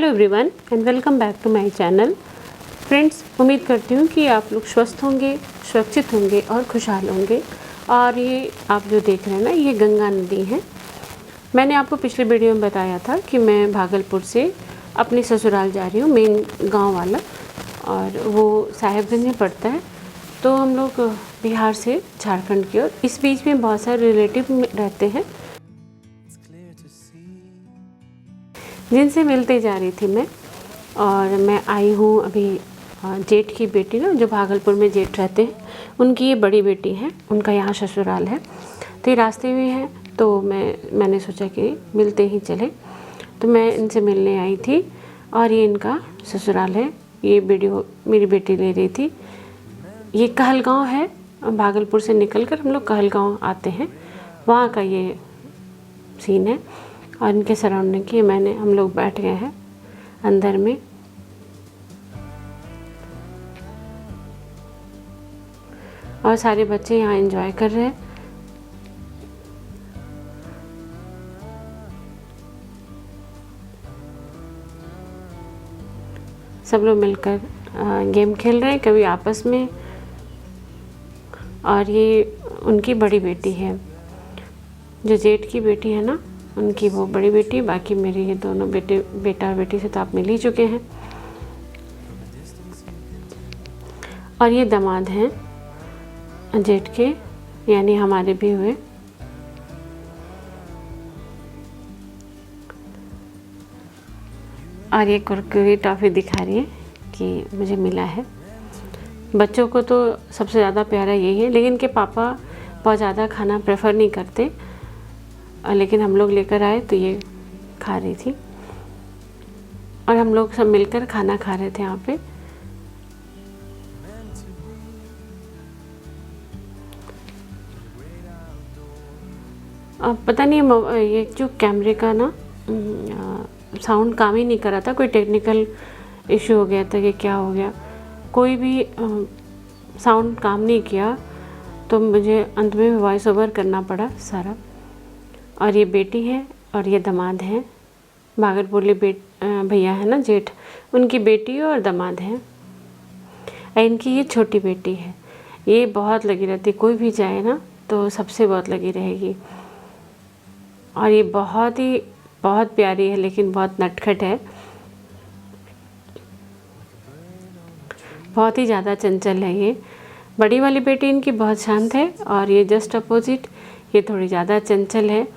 Everyone and welcome back to my channel. Friends, उम्मीद करती हूँ कि आप लोग स्वस्थ होंगे, सुरक्षित होंगे और खुशहाल होंगे। और ये आप जो देख रहे हैं ना, ये गंगा नदी है। मैंने आपको पिछले वीडियो में बताया था कि मैं भागलपुर से अपनी ससुराल जा रही हूँ, मेन गांव वाला, और वो साहेबगंज में पड़ता है। तो हम लोग बिहार से झारखंड की ओर, इस बीच में बहुत सारे रिलेटिव रहते हैं जिनसे मिलते जा रही थी मैं। और मैं आई हूँ अभी जेठ की बेटी ना, जो भागलपुर में जेठ रहते हैं, उनकी ये बड़ी बेटी है, उनका यहाँ ससुराल है। तो ये रास्ते में है, तो मैंने सोचा कि मिलते ही चले। तो मैं इनसे मिलने आई थी और ये इनका ससुराल है। ये वीडियो मेरी बेटी ले रही थी। ये कहलगांव है, भागलपुर से निकलकर हम लोग कहलगांव आते हैं, वहाँ का ये सीन है। और इनके सराउंडिंग की हम लोग बैठ गए हैं अंदर में। और सारे बच्चे यहाँ एंजॉय कर रहे हैं। सब लोग मिलकर गेम खेल रहे हैं, कभी आपस में। और ये उनकी बड़ी बेटी है, जो जेठ की बेटी है ना, उनकी वो बड़ी बेटी। बाकी मेरे ये दोनों बेटा और बेटी से तो आप मिल ही चुके हैं। और ये दामाद हैं जेठ के, यानी हमारे भी हुए। और ये कुरकुरी टॉफ़ी दिखा रही है कि मुझे मिला है। बच्चों को तो सबसे ज़्यादा प्यारा यही है, लेकिन इनके पापा बहुत ज़्यादा खाना प्रेफर नहीं करते, लेकिन हम लोग लेकर आए तो ये खा रही थी। और हम लोग सब मिलकर खाना खा रहे थे यहाँ पे। अब पता नहीं ये जो कैमरे का ना साउंड काम ही नहीं कर रहा था, कोई टेक्निकल इशू हो गया था कि क्या हो गया, कोई भी साउंड काम नहीं किया, तो मुझे अंत में वॉइस ओवर करना पड़ा सारा। और ये बेटी है और ये दामाद हैं, भागलपुर भैया है ना जेठ, उनकी बेटी और दामाद हैं। इनकी ये छोटी बेटी है, ये बहुत लगी रहती, कोई भी जाए ना तो सबसे बहुत लगी रहेगी। और ये बहुत प्यारी है, लेकिन बहुत नटखट है, बहुत ही ज़्यादा चंचल है। ये बड़ी वाली बेटी इनकी बहुत शांत है, और ये जस्ट अपोजिट, ये थोड़ी ज़्यादा चंचल है,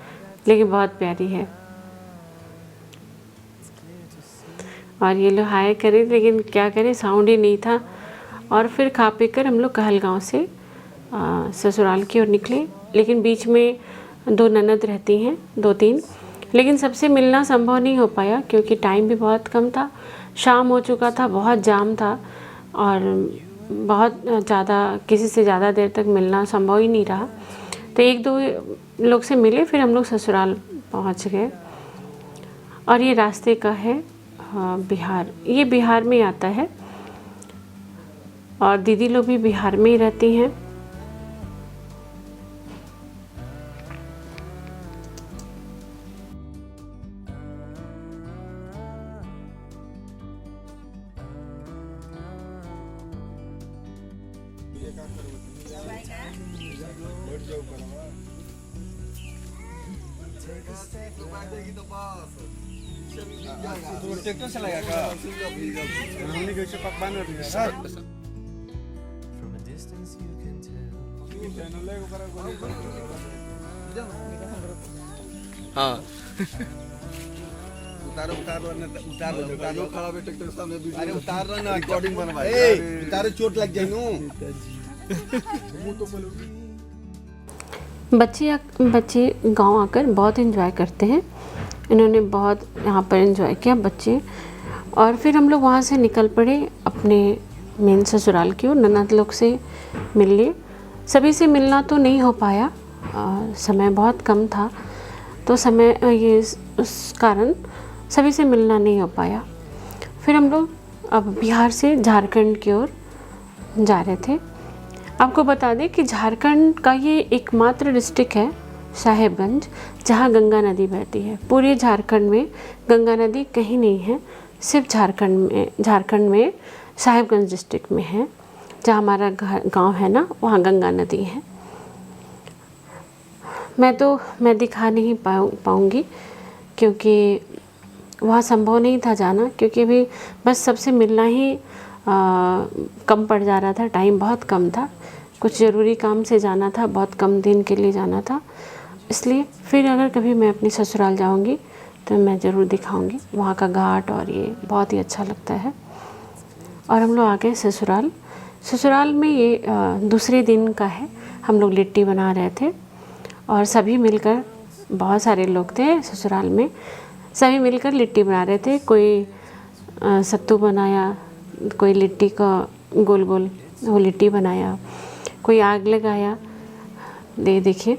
लेकिन बहुत प्यारी है। और ये लोग हाय करे, लेकिन क्या करें, साउंड ही नहीं था। और फिर खा पी कर हम लोग कहलगांव से ससुराल की ओर निकले। लेकिन बीच में दो ननद रहती हैं, 2-3, लेकिन सबसे मिलना संभव नहीं हो पाया क्योंकि टाइम भी बहुत कम था, शाम हो चुका था, बहुत जाम था, और बहुत ज़्यादा किसी से ज़्यादा देर तक मिलना संभव ही नहीं रहा। तो 1-2 लोग से मिले, फिर हम लोग ससुराल पहुंच गए। और ये रास्ते का है बिहार, ये बिहार में आता है, और दीदी लोग भी बिहार में ही रहती हैं। ट्रैक्टर चलाएगा का हमने कैसे पकवान है सर। हाँ उतार खड़ा है ट्रैक्टर के सामने, अरे उतार रहा ना, रिकॉर्डिंग बनवा, उतारे चोट लग जाए नो। बच्चे गांव आकर बहुत एंजॉय करते हैं। इन्होंने बहुत यहाँ पर एंजॉय किया बच्चे। और फिर हम लोग वहाँ से निकल पड़े अपने मेन ससुराल की ओर। ननद लोग से मिल लिए, सभी से मिलना तो नहीं हो पाया, समय बहुत कम था, तो उस कारण सभी से मिलना नहीं हो पाया। फिर हम लोग अब बिहार से झारखंड की ओर जा रहे थे। आपको बता दें कि झारखंड का ये एकमात्र डिस्ट्रिक्ट है साहेबगंज, जहाँ गंगा नदी बहती है। पूरे झारखंड में गंगा नदी कहीं नहीं है, सिर्फ झारखंड में साहिबगंज डिस्ट्रिक्ट में है, जहाँ हमारा गांव है ना, वहाँ गंगा नदी है। मैं दिखा नहीं पाऊँगी क्योंकि वहाँ संभव नहीं था जाना, क्योंकि अभी बस सबसे मिलना ही कम पड़ जा रहा था, टाइम बहुत कम था, कुछ ज़रूरी काम से जाना था, बहुत कम दिन के लिए जाना था। इसलिए फिर अगर कभी मैं अपनी ससुराल जाऊँगी तो मैं ज़रूर दिखाऊँगी वहाँ का घाट, और ये बहुत ही अच्छा लगता है। और हम लोग आ गए ससुराल में। ये दूसरे दिन का है। हम लोग लिट्टी बना रहे थे और सभी मिलकर, बहुत सारे लोग थे ससुराल में, सभी मिलकर लिट्टी बना रहे थे। कोई सत्तू बनाया, कोई लिट्टी का गोल गोल वो लिट्टी बनाया, कोई आग लगाया। देखिए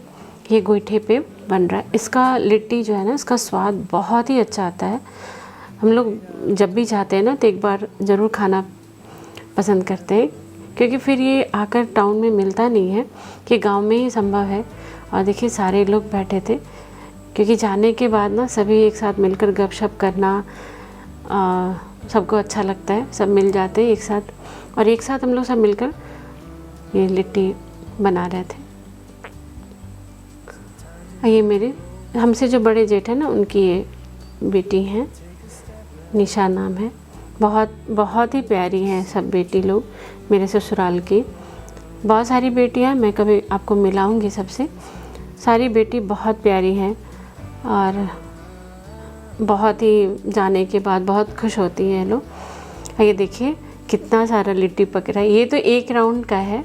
ये गोईठे पे बन रहा है। इसका लिट्टी जो है ना, इसका स्वाद बहुत ही अच्छा आता है। हम लोग जब भी जाते हैं ना तो एक बार ज़रूर खाना पसंद करते हैं, क्योंकि फिर ये आकर टाउन में मिलता नहीं है, कि गांव में ही संभव है। और देखिए सारे लोग बैठे थे, क्योंकि जाने के बाद ना सभी एक साथ मिलकर गपशप करना सबको अच्छा लगता है। सब मिल जाते हैं एक साथ, और एक साथ हम लोग सब मिलकर ये लिट्टी बना रहे थे। ये मेरे हमसे जो बड़े जेठ हैं ना, उनकी ये बेटी हैं, निशा नाम है। बहुत ही प्यारी हैं सब बेटी लोग मेरे ससुराल की। बहुत सारी बेटियां, मैं कभी आपको मिलाऊंगी सबसे। सारी बेटी बहुत प्यारी हैं और बहुत ही जाने के बाद बहुत खुश होती हैं लोग। ये देखिए कितना सारा लिट्टी पक रहा है। ये तो एक राउंड का है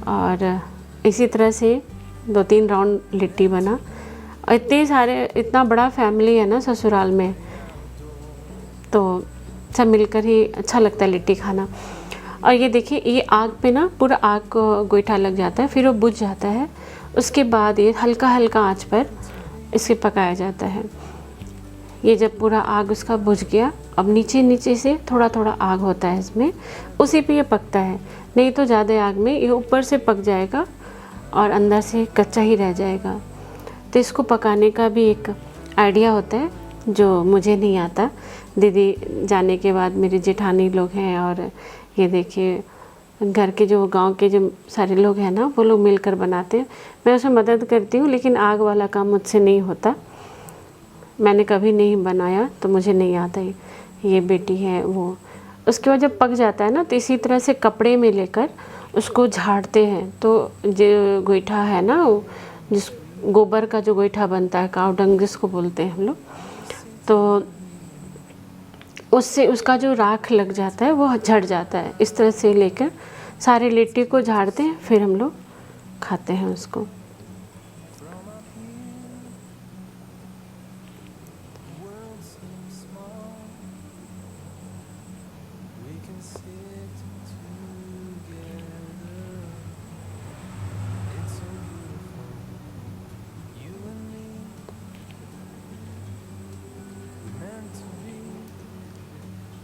और इसी तरह से 2-3 राउंड लिट्टी बना। और इतना बड़ा फैमिली है ना ससुराल में, तो सब मिलकर ही अच्छा लगता है लिट्टी खाना। और ये देखिए ये आग पे ना पूरा आग को गोईठा लग जाता है, फिर वो बुझ जाता है। उसके बाद ये हल्का हल्का आंच पर इसे पकाया जाता है। ये जब पूरा आग उसका बुझ गया, अब नीचे से थोड़ा थोड़ा आग होता है इसमें, उसी पे ये पकता है। नहीं तो ज़्यादा आग में ये ऊपर से पक जाएगा और अंदर से कच्चा ही रह जाएगा। तो इसको पकाने का भी एक आइडिया होता है जो मुझे नहीं आता। दीदी जाने के बाद मेरी जेठानी लोग हैं, और ये देखिए घर के जो गांव के जो सारे लोग हैं ना, वो लोग मिलकर बनाते हैं। मैं उसमें मदद करती हूँ, लेकिन आग वाला काम मुझसे नहीं होता। मैंने कभी नहीं बनाया तो मुझे नहीं आता। ये बेटी है वो। उसके बाद जब पक जाता है ना, तो इसी तरह से कपड़े में लेकर उसको झाड़ते हैं। तो जो गोईठा है ना, जिस गोबर का जो गोईठा बनता है, काव डंग जिसको बोलते हैं हम लोग, तो उससे उसका जो राख लग जाता है वो झड़ जाता है। इस तरह से लेकर सारे लिट्टी को झाड़ते हैं, फिर हम लोग खाते हैं उसको।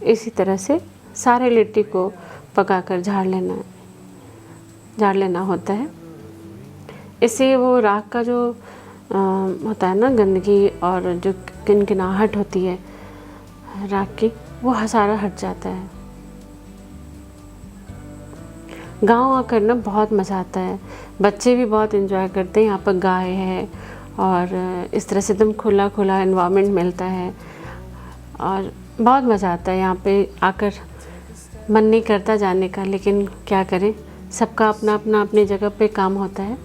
इसी तरह से सारे लिट्टी को पकाकर झाड़ लेना होता है। इससे वो राख का जो होता है ना, गंदगी और जो किनकिनाहट होती है राख की, वो सारा हट जाता है। गांव आकर ना बहुत मज़ा आता है। बच्चे भी बहुत एंजॉय करते हैं। यहाँ पर गाय है और इस तरह से एकदम खुला एनवायरनमेंट मिलता है और बहुत मज़ा आता है। यहाँ पे आकर मन नहीं करता जाने का, लेकिन क्या करें, सबका अपना अपनी जगह पे काम होता है।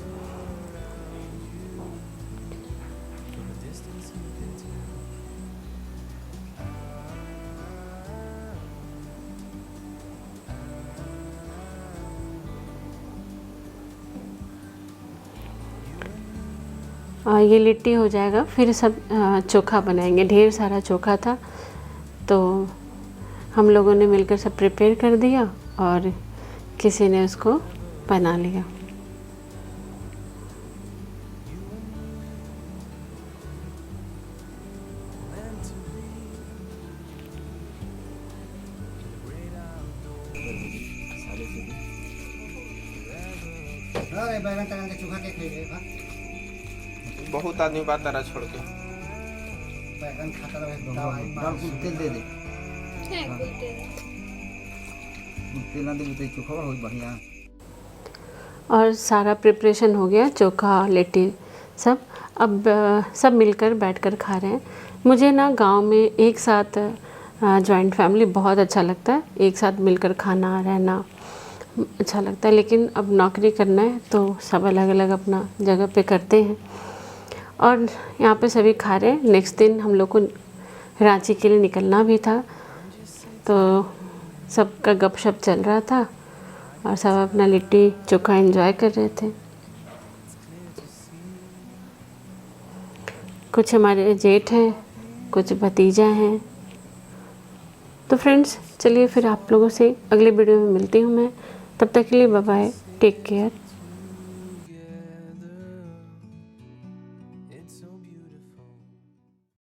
ये लिट्टी हो जाएगा, फिर सब चोखा बनाएंगे। ढेर सारा चोखा था, तो हम लोगों ने मिलकर सब प्रिपेयर कर दिया और किसी ने उसको बना लिया। बहुत आदमी बात तारा छोड़ के बैगन खाता रहे, तेल दे दे। तेल ना दे चोखा बहुत बढ़िया। और सारा प्रिपरेशन हो गया, चोखा लिट्टी सब। अब सब मिलकर बैठकर खा रहे हैं। मुझे ना गांव में एक साथ जॉइंट फैमिली बहुत अच्छा लगता है, एक साथ मिलकर खाना रहना अच्छा लगता है। लेकिन अब नौकरी करना है तो सब अलग अलग अपना जगह पे करते हैं। और यहाँ पे सभी खा रहे हैं। नेक्स्ट दिन हम लोग को रांची के लिए निकलना भी था, तो सबका गपशप चल रहा था और सब अपना लिट्टी चोखा एंजॉय कर रहे थे। कुछ हमारे जेठ हैं, कुछ भतीजा हैं। तो फ्रेंड्स चलिए फिर आप लोगों से अगले वीडियो में मिलती हूँ मैं। तब तक के लिए बाय बाय, टेक केयर।